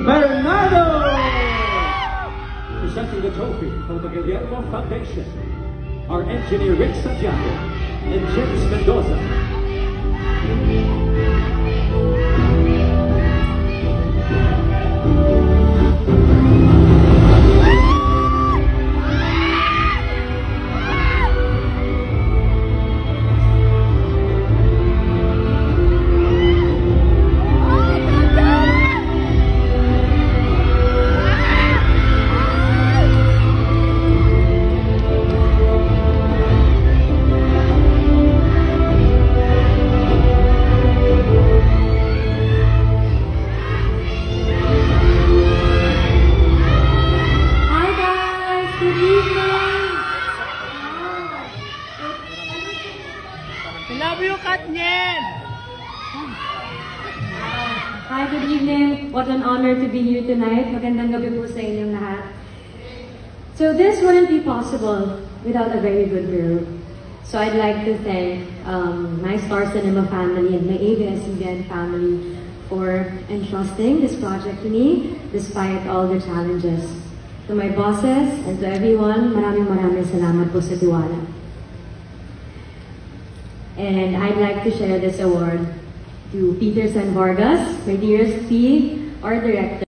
Bernardo! Presenting the trophy for the Guillermo Foundation, our engineer Rick Santiago and James Mendoza. I love you, Katniel! Hi, good evening. What an honor to be here tonight. Magandang gabi po sa inyong lahat. So this wouldn't be possible without a very good girl. So I'd like to thank my Star Cinema family and my ABS-CBN family for entrusting this project to me despite all the challenges. To my bosses and to everyone, maraming salamat po sa tiwala. And I'd like to share this award to Peter San Vargas, my dearest P, our director.